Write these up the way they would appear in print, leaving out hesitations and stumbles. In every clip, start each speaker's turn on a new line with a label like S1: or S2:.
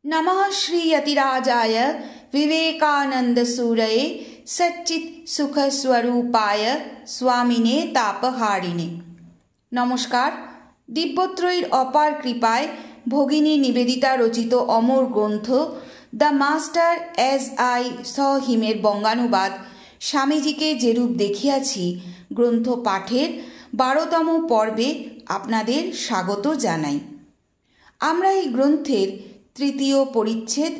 S1: नमः श्री यतिराजाय विवेकानंदसूरये सच्चित् सुख स्वरूपाय स्वामिने तापहारिणे। নমস্কার। দিব্যত্রয়ীর অপার কৃপায় ভগিনী নিবেদিতা রচিত অমর গ্রন্থ the master as I saw হিমের বঙ্গানুবাদ স্বামীজিকে যেরূপ দেখিয়াছি গ্রন্থ পাঠের 12তম পর্বে আপনাদের স্বাগত জানাই। আমরা এই গ্রন্থের তৃতীয় পরিচ্ছেদ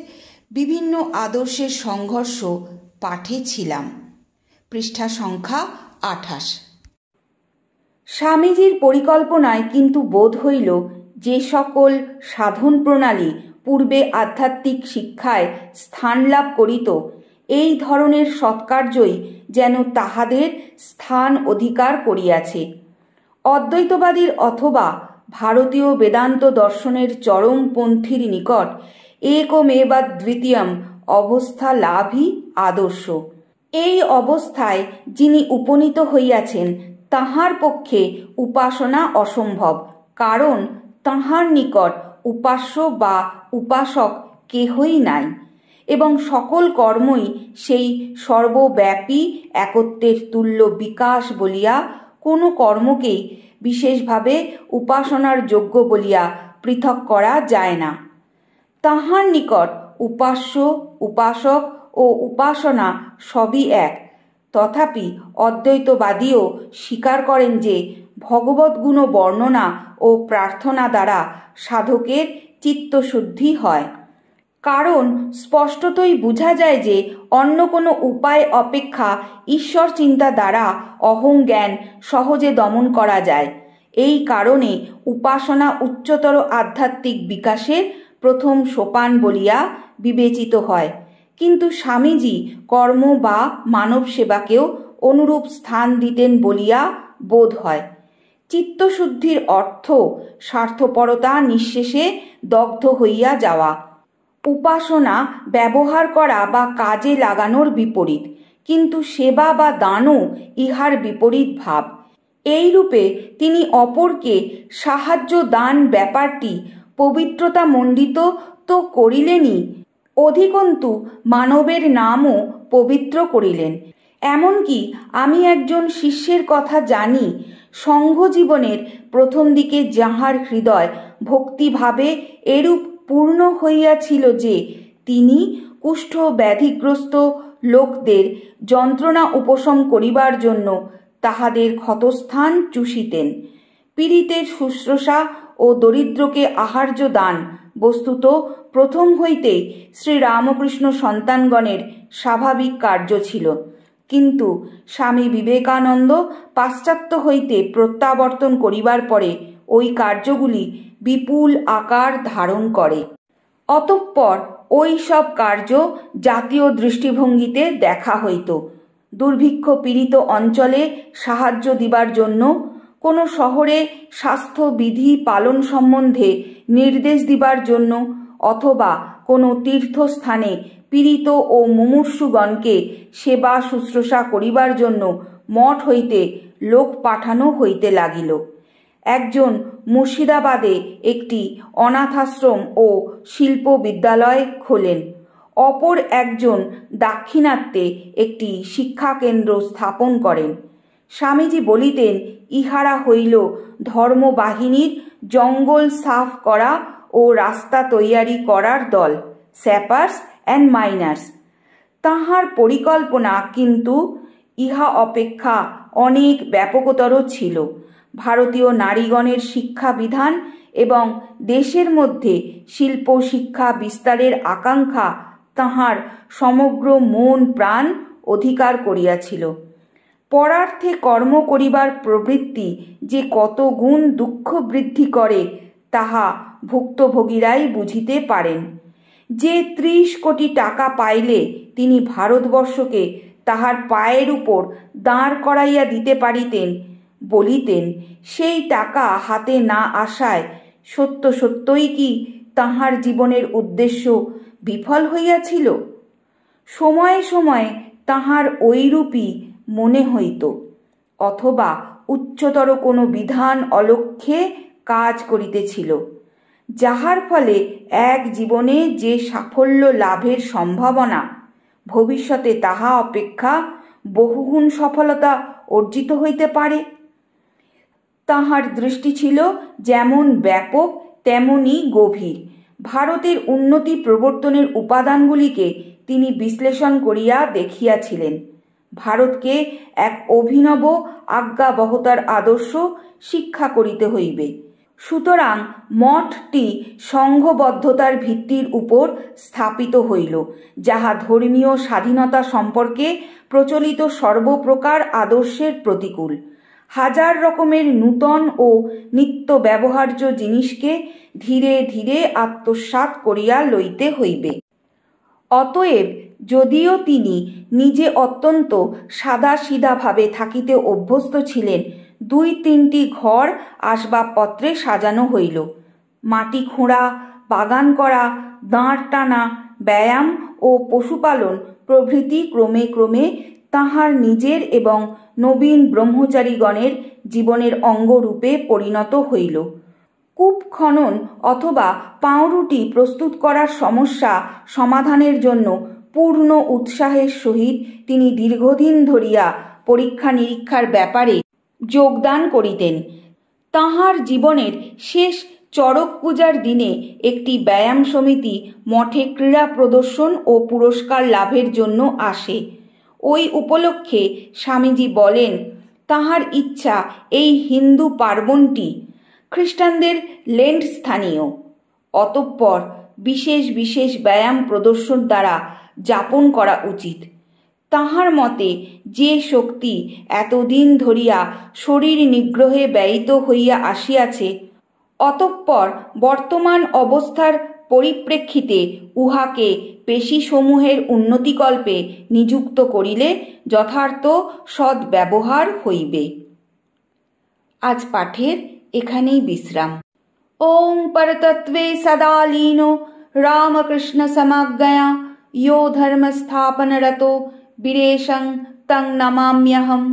S1: বিভিন্ন আদর্শের সংঘর্ষ পাঠে ছিলাম। পৃষ্ঠা সংখ্যা 28। স্বামীজির পরিকল্পনায় কিন্তু বোধ হইল যে সকল সাধন প্রণালী পূর্বে আধ্যাত্মিক শিক্ষায় স্থান লাভ করিত, এই ধরনের সৎকার্যই যেন তাহাদের স্থান অধিকার করিয়াছে। অদ্বৈতবাদীর অথবা ভারতীয় বেদান্ত দর্শনের চরমপন্থীর নিকট একমেবাদ্বিতীয়ম অবস্থা লাভই আদর্শ। এই অবস্থায় যিনি উপনীত হইয়াছেন তাহার পক্ষে উপাসনা অসম্ভব, কারণ তাহার নিকট উপাস্য বা উপাসক কেহই নাই এবং সকল কর্মই সেই সর্বব্যাপী একত্বের তুল্য বিকাশ বলিয়া কোনো কর্মকেই বিশেষভাবে উপাসনার যোগ্য বলিয়া পৃথক করা যায় না। তাহার নিকট উপাস্য, উপাসক ও উপাসনা সবই এক। তথাপি অদ্বৈতবাদীও স্বীকার করেন যে ভগবদ্গুণ বর্ণনা ও প্রার্থনা দ্বারা সাধকের চিত্তশুদ্ধি হয়, কারণ স্পষ্টতই বোঝা যায় যে অন্য কোনো উপায় অপেক্ষা ঈশ্বর চিন্তা দ্বারা অহং জ্ঞান সহজে দমন করা যায়। এই কারণে উপাসনা উচ্চতর আধ্যাত্মিক বিকাশের প্রথম সোপান বলিয়া বিবেচিত হয়। কিন্তু স্বামীজি কর্ম বা মানব সেবাকেও অনুরূপ স্থান দিতেন বলিয়া বোধ হয়। চিত্তশুদ্ধির অর্থ স্বার্থপরতা নিঃশেষে দগ্ধ হইয়া যাওয়া। উপাসনা ব্যবহার করা বা কাজে লাগানোর বিপরীত, কিন্তু সেবা বা দানও ইহার বিপরীত ভাব। এইরূপে তিনি অপরকে সাহায্য দান ব্যাপারটি পবিত্রতা মণ্ডিত তো করিলেনই, অধিকন্তু মানবের নামও পবিত্র করিলেন। এমনকি আমি একজন শিষ্যের কথা জানি, সংঘ জীবনের প্রথম দিকে যাহার হৃদয় ভক্তিভাবে এরূপ পূর্ণ হইয়াছিল যে তিনি কুষ্ঠ ব্যাধিগ্রস্ত লোকদের যন্ত্রণা উপশম করিবার জন্য তাহাদের ক্ষতস্থান চুষিতেন। পীড়িতের শুশ্রূষা ও দরিদ্রকে আহার্য দান বস্তুত প্রথম হইতেই শ্রীরামকৃষ্ণ সন্তানগণের স্বাভাবিক কার্য ছিল, কিন্তু স্বামী বিবেকানন্দ পাশ্চাত্য হইতে প্রত্যাবর্তন করিবার পরে ওই কার্যগুলি বিপুল আকার ধারণ করে। অতঃপর ওই সব কার্য জাতীয় দৃষ্টিভঙ্গিতে দেখা হইত। দুর্ভিক্ষ পীড়িত অঞ্চলে সাহায্য দিবার জন্য, কোনো শহরে স্বাস্থ্যবিধি পালন সম্বন্ধে নির্দেশ দিবার জন্য, অথবা কোনো তীর্থস্থানে পীড়িত ও মুমূর্ষুগণকে সেবা শুশ্রূষা করিবার জন্য মঠ হইতে লোক পাঠানো হইতে লাগিল। একজন মুর্শিদাবাদে একটি অনাথাশ্রম ও শিল্প বিদ্যালয় খোলেন, অপর একজন দাক্ষিণাত্যে একটি শিক্ষাকেন্দ্র স্থাপন করেন। স্বামীজি বলিতেন, ইহারা হইল ধর্মবাহিনীর জঙ্গল সাফ করা ও রাস্তা তৈয়ারি করার দল, স্যাপার্স অ্যান্ড মাইনার্স। তাহার পরিকল্পনা কিন্তু ইহা অপেক্ষা অনেক ব্যাপকতর ছিল। ভারতীয় নারীগণের শিক্ষা বিধান এবং দেশের মধ্যে শিল্প শিক্ষা বিস্তারের আকাঙ্ক্ষা তাহার সমগ্র মন প্রাণ অধিকার করিয়াছিল। পরার্থে কর্ম করিবার প্রবৃত্তি যে কত গুণ দুঃখ বৃদ্ধি করে তাহা ভুক্তভোগীরাই বুঝিতে পারেন। যে 30 কোটি টাকা পাইলে তিনি ভারতবর্ষকে তাহার পায়ের উপর দাঁড় করাইয়া দিতে পারিতেন, বলিতেন, সেই টাকা হাতে না আসায় সত্য সত্যই কি তাহার জীবনের উদ্দেশ্য বিফল হইয়াছিল? সময়ে সময়ে তাহার ঐরূপই মনে হইত, অথবা উচ্চতর কোনো বিধান অলক্ষ্যে কাজ করিতেছিল। যাহার ফলে এক জীবনে যে সাফল্য লাভের সম্ভাবনা, ভবিষ্যতে তাহা অপেক্ষা বহুগুণ সফলতা অর্জিত হইতে পারে। তাহার দৃষ্টি ছিল যেমন ব্যাপক তেমনি গভীর। ভারতের উন্নতি প্রবর্তনের উপাদানগুলিকে তিনি বিশ্লেষণ করিয়া দেখিয়াছিলেন। ভারতকে এক অভিনব আজ্ঞাবহতার আদর্শ শিক্ষা করিতে হইবে। সুতরাং মঠটি সংঘবদ্ধতার ভিত্তির উপর স্থাপিত হইল, যাহা ধর্মীয় স্বাধীনতা সম্পর্কে প্রচলিত সর্বপ্রকার আদর্শের প্রতিকূল। হাজার রকমের নূতন ও নিত্য ব্যবহার্য জিনিসকে ধীরে ধীরে আত্মসাৎ করিয়া লইতে হইবে। অতএব যদিও তিনি নিজে অত্যন্ত সাদাসিধাভাবে থাকিতে অভ্যস্ত ছিলেন, 2-3টি ঘর আসবাবপত্রে সাজানো হইল। মাটি খোঁড়া, বাগান করা, দাঁড় টানা, ব্যায়াম ও পশুপালন প্রভৃতি ক্রমে ক্রমে তাহার নিজের এবং নবীন ব্রহ্মচারীগণের জীবনের অঙ্গরূপে পরিণত হইল। কূপ খনন অথবা পাউরুটি প্রস্তুত করার সমস্যা সমাধানের জন্য পূর্ণ উৎসাহের সহিত তিনি দীর্ঘদিন ধরিয়া পরীক্ষা নিরীক্ষার ব্যাপারে যোগদান করিতেন। তাঁহার জীবনের শেষ চড়ক পূজার দিনে একটি ব্যায়াম সমিতি মঠে ক্রীড়া প্রদর্শন ও পুরস্কার লাভের জন্য আসে। ওই উপলক্ষে স্বামীজি বলেন, তাঁহার ইচ্ছা এই হিন্দু পার্বণটি খ্রিস্টানদের লেন্ট স্থানীয়, অতঃপর বিশেষ বিশেষ ব্যায়াম প্রদর্শন দ্বারা যাপন করা উচিত। তাঁহার মতে যে শক্তি এতদিন ধরিয়া শরীর নিগ্রহে ব্যয়িত হইয়া আসিয়াছে, অতঃপর বর্তমান অবস্থার পরিপ্রেক্ষিতে উহাকে পেশিসমূহের উন্নতিকল্পে নিযুক্ত করিলে যথার্থ সদ্ব্যবহার হইবে। আজ পাঠের এখানেই বিশ্রাম। ওং পরতত্ত্বে সদা লীনো রামকৃষ্ণ সমাজ্ঞয়া यो धर्म स्थापनरतो वीरेशं तं नमाम्यहम्।